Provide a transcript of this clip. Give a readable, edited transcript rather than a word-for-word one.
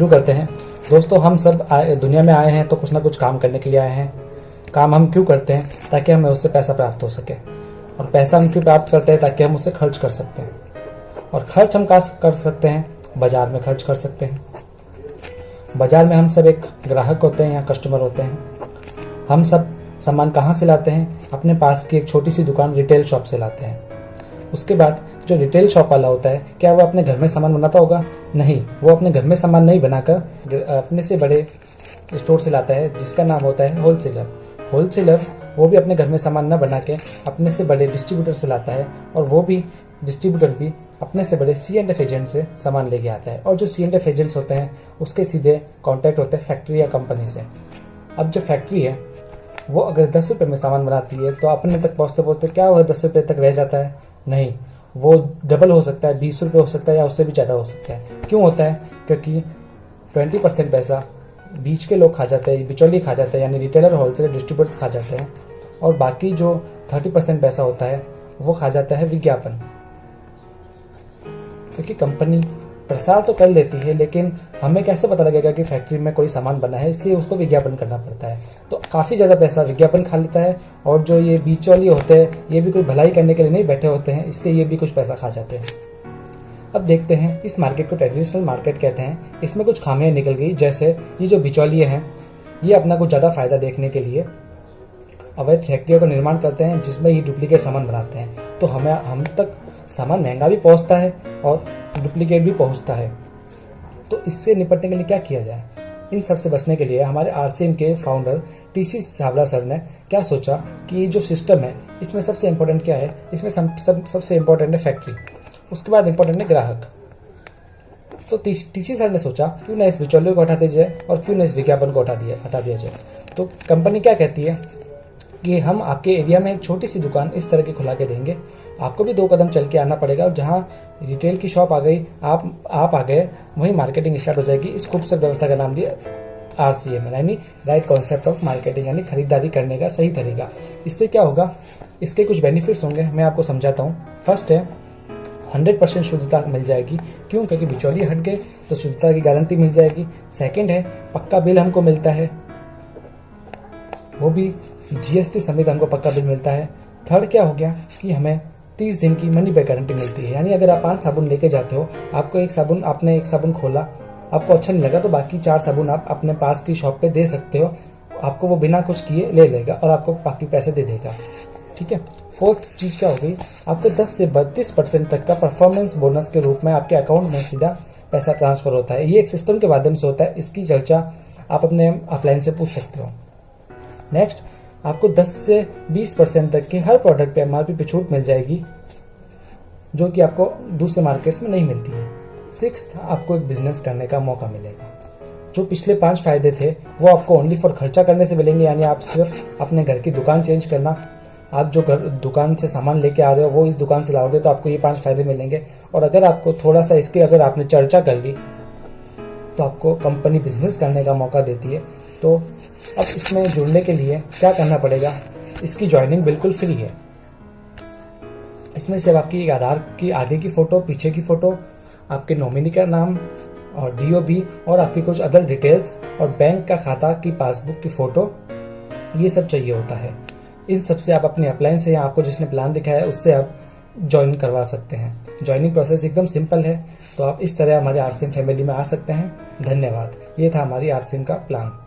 शुरू करते हैं। दोस्तों, हम सब दुनिया में आए हैं तो कुछ ना कुछ काम करने के लिए आए हैं। काम हम क्यों करते हैं? ताकि हमें उससे पैसा प्राप्त हो सके, और पैसा हम क्यों प्राप्त करते हैं? ताकि हम उससे खर्च कर सकते हैं, और खर्च हम कहाँ कर सकते हैं? बाजार में खर्च कर सकते हैं। बाजार में हम सब एक ग्राहक होते हैं या कस्टमर होते हैं। हम सब सामान कहाँ से लाते हैं? अपने पास की एक छोटी सी दुकान रिटेल शॉप से लाते हैं। उसके बाद जो रिटेल शॉप वाला होता है, क्या वो अपने घर में सामान बनाता होगा? नहीं, वो अपने घर में सामान नहीं बनाकर अपने से बड़े स्टोर से लाता है, जिसका नाम होता है होलसेलर। होलसेलर वो भी अपने घर में सामान न बना के अपने से बड़े डिस्ट्रीब्यूटर से लाता है, और वो भी डिस्ट्रीब्यूटर भी अपने से बड़े C&F एजेंट से सामान लेके आता है। और जो C&F एजेंट्स होते हैं उसके सीधे कॉन्टैक्ट होते हैं फैक्ट्री या कंपनी से। अब जो फैक्ट्री है वो अगर 10 रुपये में सामान बनाती है तो अपने तक पहुँचते पहुँचते क्या वो 10 रुपये तक रह जाता है? नहीं, वो डबल हो सकता है, 20 रुपये हो सकता है, या उससे भी ज़्यादा हो सकता है। क्यों होता है? क्योंकि 20% पैसा बीच के लोग खा जाते हैं, बिचौलिए खा जाते हैं, यानी रिटेलर, होलसेलर, डिस्ट्रीब्यूटर्स खा जाते हैं, और बाकी जो 30% पैसा होता है वो खा जाता है विज्ञापन। क्योंकि कंपनी प्रसार तो कर लेती है, लेकिन हमें कैसे पता लगेगा कि फैक्ट्री में कोई सामान बना है? इसलिए उसको विज्ञापन करना पड़ता है। तो काफ़ी ज़्यादा पैसा विज्ञापन खा लेता है, और जो ये बिचौलिए होते हैं ये भी कोई भलाई करने के लिए नहीं बैठे होते हैं, इसलिए ये भी कुछ पैसा खा जाते हैं। अब देखते हैं, इस मार्केट को ट्रेडिशनल मार्केट कहते हैं। इसमें कुछ खामियां निकल गई, जैसे ये जो बिचौलिए हैं ये अपना कुछ ज़्यादा फायदा देखने के लिए अवैध फैक्ट्रियों का निर्माण करते हैं, जिसमें ये डुप्लीकेट सामान बनाते हैं। तो हम तक सामान महंगा भी पहुंचता है और डुप्लीकेट भी पहुंचता है। तो इससे निपटने के लिए क्या किया जाए? इन सब से बचने के लिए हमारे RCM के फाउंडर TC छाबड़ा सर ने क्या सोचा कि ये जो सिस्टम है इसमें सबसे इम्पोर्टेंट क्या है? इसमें सबसे इम्पोर्टेंट है फैक्ट्री, उसके बाद इम्पोर्टेंट है ग्राहक। तो TC सर ने सोचा क्यों ना इस बिचौलियों को हटा दिया जाए, और क्यों ना इस विज्ञापन को हटा दिया जाए। तो कंपनी क्या कहती है कि हम आपके एरिया में एक छोटी सी दुकान इस तरह की खुला के देंगे। आपको भी 2 कदम चल के आना पड़ेगा, और जहाँ रिटेल की शॉप आ गई, आप आ गए, वहीं मार्केटिंग स्टार्ट हो जाएगी। इस खूबसूरत व्यवस्था का नाम दिया RCM, यानी राइट कॉन्सेप्ट ऑफ मार्केटिंग, यानी खरीदारी करने का सही तरीका। इससे क्या होगा? इसके कुछ बेनिफिट्स होंगे, मैं आपको समझाता हूँ। फर्स्ट है 100% शुद्धता मिल जाएगी। क्यों? क्योंकि बिचौलिए हट गए तो शुद्धता की गारंटी मिल जाएगी। सेकेंड है पक्का बिल हमको मिलता है, वो भी GST समेत हमको पक्का बिल मिलता है। थर्ड क्या हो गया कि हमें 30 दिन की मनी बैक गारंटी मिलती है, यानी अगर आप 5 साबुन लेके जाते हो, आपने एक साबुन खोला, आपको अच्छा नहीं लगा, तो बाकी 4 साबुन आप अपने पास की शॉप पे दे सकते हो। आपको वो बिना कुछ किए ले लेगा और आपको बाकी पैसे दे देगा। ठीक है। फोर्थ चीज क्या हो गई? आपको 10 से 32% तक का परफॉर्मेंस बोनस के रूप में आपके अकाउंट में सीधा पैसा ट्रांसफर होता है। ये एक सिस्टम के माध्यम से होता है। इसकी चर्चा आप अपने अपलाइन से पूछ सकते हो। नेक्स्ट, आपको 10 से 20% तक के हर प्रोडक्ट पे MRP पे छूट मिल जाएगी, जो कि आपको दूसरे मार्केट्स में नहीं मिलती है। सिक्स्थ, आपको एक बिजनेस करने का मौका मिलेगा। जो पिछले 5 फायदे थे वो आपको ओनली फॉर खर्चा करने से मिलेंगे, यानी आप सिर्फ अपने घर की दुकान चेंज करना, आप जो दुकान से सामान लेके आ रहे हो वो इस दुकान से लाओगे तो आपको ये 5 फायदे मिलेंगे। और अगर आपको थोड़ा सा इसके अगर आपने चर्चा कर ली तो आपको कंपनी बिजनेस करने का मौका देती है। तो अब इसमें जुड़ने के लिए क्या करना पड़ेगा? इसकी ज्वाइनिंग बिल्कुल फ्री है। इसमें सिर्फ आपकी आधार की आगे की फोटो, पीछे की फोटो, आपके नॉमिनी का नाम और DOB और आपकी कुछ अदर डिटेल्स और बैंक का खाता की पासबुक की फोटो, ये सब चाहिए होता है। इन सब से आप अपने अपलाइन से या आपको जिसने प्लान दिखाया है उससे आप ज्वाइन करवा सकते हैं। ज्वाइनिंग प्रोसेस एकदम सिंपल है। तो आप इस तरह हमारे RCM फैमिली में आ सकते हैं। धन्यवाद। ये था हमारी RCM का प्लान।